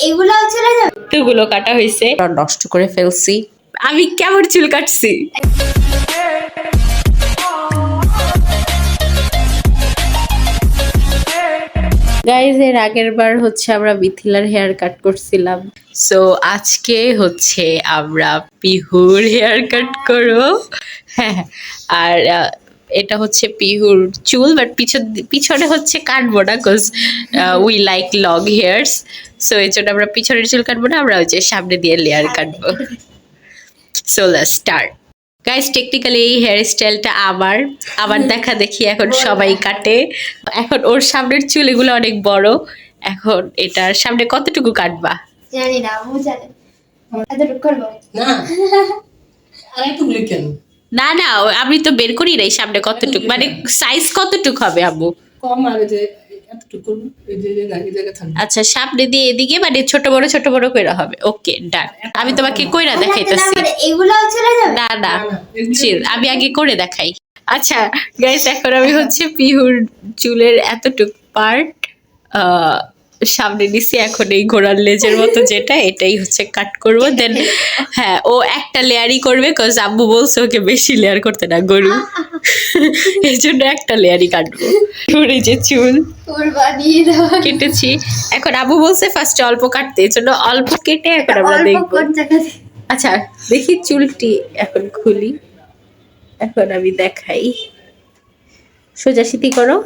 এইগুলো চলে যাবে, এতগুলো কাটা হয়েছে, নষ্ট করে ফেলছি। আমি কেমন চুল কাটছি। গাইজ এর আগের বার হচ্ছে আমরা মিথিলার হেয়ার কাট করছিলাম, সো আজকে হচ্ছে আমরা পিহুর হেয়ার কাট করব। হ্যাঁ, আর এটা হচ্ছে পিহুর চুল, বাট পিছনে হচ্ছে কাটবো না, because we like long here's, so এই জন্য আমরা পিছনের চুল কাটবো না, আমরা হচ্ছে সামনে দিয়ে লেয়ার কাটবো। So let's start. Guys technically এই হেয়ার স্টাইলটা আমার দেখা দেখি এখন সবাই কাটে। এখন ওর সামনের চুল এগুলো অনেক বড়, এখন এটার সামনে কতটুকু কাটবা জানি না, আমি জানি এতটুকু করবো না আরেকটু কেন না না, আমি তো বের করি নাই সামনে কতটুকু, মানে সাইজ কতটুকু হবে আম্মু? কম আগে যে এতটুকু করব, এই যে এই জায়গা থাকবে। আচ্ছা, সামনে দিয়ে এদিকে মানে ছোট বড় করে হবে। ওকে ডান, আমি তোমাকে কইরা দেখাইতেছি। এইগুলো চলে যাবে, না না চিল, আমি আগে করে দেখাই। আচ্ছা গাইস, এখন আমি হচ্ছে পিহুর চুলের এতটুক পার্ট সামনে নিছি, এখন এই ঘোড়ার লেজের মতো যেটা, এটাই হচ্ছে কাট করব। দেন হ্যাঁ, ও একটা লেয়ারই করবে, কজ আব্বু বলছে ওকে বেশি লেয়ার করতে না, গরু, এই জন্য একটা লেয়ারই কাটবো। পিহুর এই যে চুল কেটেছি, এখন আব্বু বলছে ফার্স্টে অল্প কাটতে, এই জন্য অল্প কেটে এখন আমরা দেখবো। আচ্ছা দেখি চুলটি এখন খুলি, এখন আমি দেখাই। সোজা সিধি করো।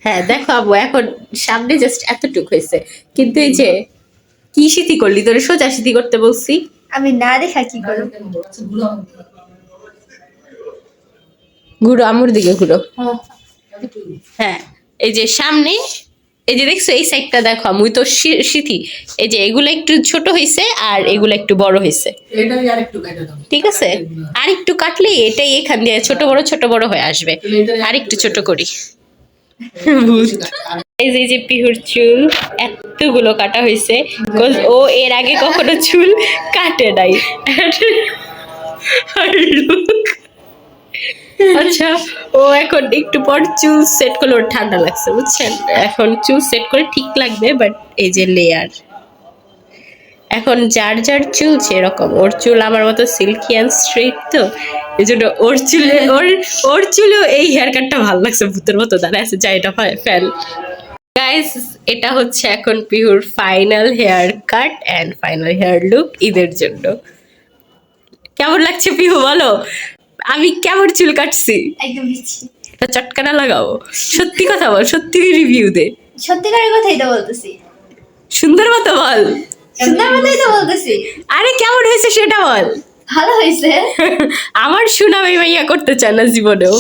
হ্যাঁ দেখো আবু, এখন সামনে জাস্ট এতটুক হয়েছে, কিন্তু এই যে কি সিধি করলি, তোরে সোজা সিধি করতে বলছি। আমি না দেখা কি করব, ঘুরো আমুর দিকে ঘুরো। হ্যাঁ এই যে সামনে, এই যে দেখছো এই সাইডটা দেখো, আমি তো সিথি, এই যে এগুলো একটু ছোট হয়েছে আর এগুলো একটু বড় হয়েছে, এটাই আরেকটু কেটে দাও। ঠিক আছে? আর একটু কাটলে এটাই এখান দিয়ে ছোট বড় হয়ে আসবে, আর একটু ছোট করি। এই যে পিহুর চুল এতগুলো কাটা হয়েছে, ও এর আগে কখনো চুল কাটে নাই। আচ্ছা, ও এখন একটু পর চুল সেট করলে, ওর ঠান্ডা লাগছে বুঝছেন, এখন চুল সেট করে ঠিক লাগবে। বাট এই যে লেয়ার, এখন যার যার চুল সেরকম, ওর চুল আমার মতো সিল্কি অ্যান্ড স্ট্রেট, তো এই জন্য ওর চুলেও এই হেয়ার কাটটা ভালো লাগছে, ভূতের মতো দাঁড়ায় আছে, যা এটা ফ্যান। গাইস এটা হচ্ছে এখন পিহুর final hair cut and final hair look ঈদের জন্য। কেমন লাগছে পিহু বলো, আমি কেমন চুল কাটছি? একদম বিচ্ছি, এটা চটকানা লাগাও, সত্যি কথা বল, সত্যি রিভিউ দে, সত্যিকারের কথাই তো বলতেছি, সুন্দর মতো বল, সুন্দর মতোই তো বলতেছি। আরে কেমন হয়েছে সেটা বল। ভালো হয়েছে। আমার সুনামি মাইয়া করতে চায় না জীবনেও।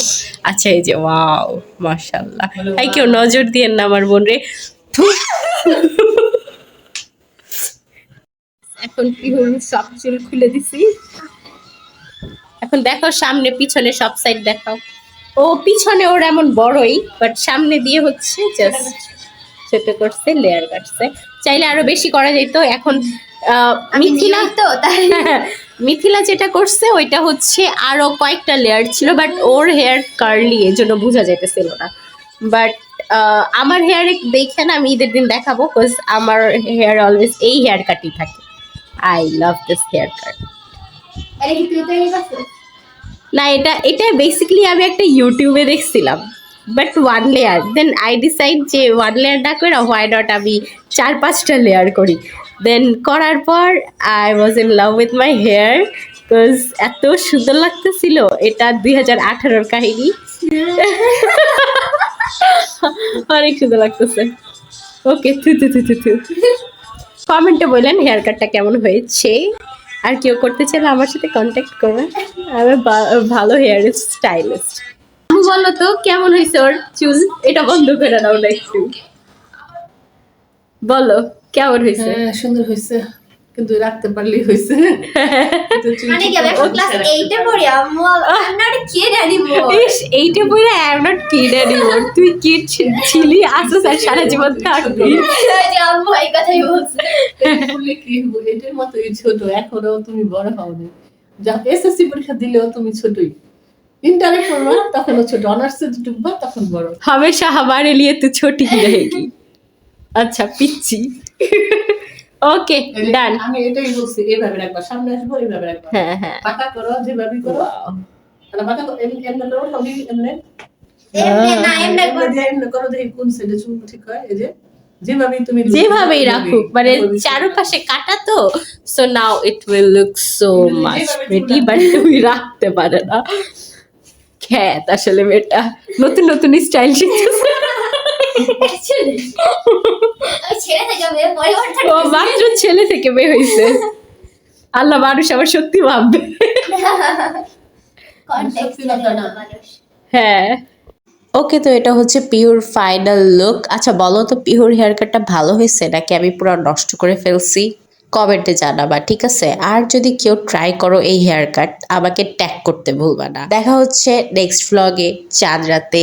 আচ্ছা এই যে ওয়াও মাশাআল্লাহ, এই কেউ নজর দিয়েন না আমার বোন রে। এখন পিহুর সব চুল খুলে দিছি, এখন দেখো সামনে পিছনে সব সাইড দেখাও। ও পিছনে ওর এমন বড়ই, বাট সামনে দিয়ে হচ্ছে জাস্ট ছোট করছে, লেয়ার কাটছে। চাইলে আরো বেশি করা যেত। এখন মিথিলা তো তাই মিথিলা যেটা করছে ওইটা হচ্ছে আরো কয়েকটা লেয়ার ছিল, বাট ওর হেয়ার কার্লি, এর জন্য বোঝা যাইতেছিল না। বাট আমার হেয়ারে দেখে না, আমি ঈদের দিন দেখাবো, বিকজ আমার হেয়ার অলওয়েজ এই হেয়ার কাটই থাকে। I love this haircut. আরে কি তুই তৈরি করছিস? না, এটা বেসিক্যালি আমি একটা ইউটিউবে দেখছিলাম, but one layer, then I decide যে ওয়ান লেয়ার না করে হোয়াই নট আমি 4-5টা লেয়ার করি। দেন করার পর I was in love with my hair, because এত সুন্দর লাগতেছিল। এটা 2018-র কাহিনী। অনেক সুন্দর লাগতেছে। ওকে, থু। কমেন্টে বললেন হেয়ার কাটটা কেমন হয়েছে, আর কেউ করতে চাইলে আমার সাথে কন্ট্যাক্ট করবেন, আমি ভালো হেয়ার স্টাইলিস্ট। তুমি বলো তো কেমন হয়েছে ওর চুল, এটা বন্ধ করে দাও না একটু, বলো কেমন হয়েছে। হ্যাঁ সুন্দর হয়েছে, কিন্তু রাখতে পারলেই হয়েছে। মানে কি আমি ক্লাস 8 এ পড়ি, আম্মু I am not a kid anymore. ইস, এইটা বলে I am not kid anymore, তুই কিড ছিলি, আসলে আর সারা জীবন থাকবি। আম্মু এই কথাই বলছে। বললে কি হবে, এটার মতোই ছোট, এখনো তুমি বড় হওনি, যা এসএসসি পরীক্ষা দিলেও তুমি ছোটই। इंटर पढ़वा तখন ছোট অনার্স से ঢুকবা তখন বড় हमेशा हमारे लिए तो छोटी ही रहेगी अच्छा পিচ্ছি ওকে ডান আমি এটাই বলছি এইভাবে রাখবা সামনে আসবো এইভাবে রাখবা হ্যাঁ হ্যাঁ পাকা করো যেভাবে করো তাহলে পাকা করো এমনি করো সবই এমনি এমনি না এমনি করো। এমনি করো দেখি কোন সাইডে চুল ঠিক হয় এই যে যেভাবে তুমি যেভাবেই রাখুক মানে চারপাশে কাটা তো so now it will look so much pretty but তুমি রাখতে পারে না খ্যাত আসলে মেয়েটা নতুন নতুন স্টাইল শিখতেছে Actually, ওই ছেলে থেকে মেয়ে পরিবর্তন ও মাত্র ছেলে থেকে বের হয়েছে আল্লাহ মানুষ আবার সত্যি ভাববে কনটেক্সট সত্যি কথা না। মানুষ হ্যাঁ ওকে তো এটা হচ্ছে পিওর ফাইনাল লুক আচ্ছা বলো তো পিওর হেয়ার কাটটা ভালো হয়েছে নাকি আমি পুরো নষ্ট করে ফেলছি কমেন্টে জানাবা ঠিক আছে আর যদি কেউ ট্রাই করো এই হেয়ার কাট আমাকে ট্যাগ করতে ভুলবা না দেখা হচ্ছে নেক্সট ভ্লগে চাঁদ রাতে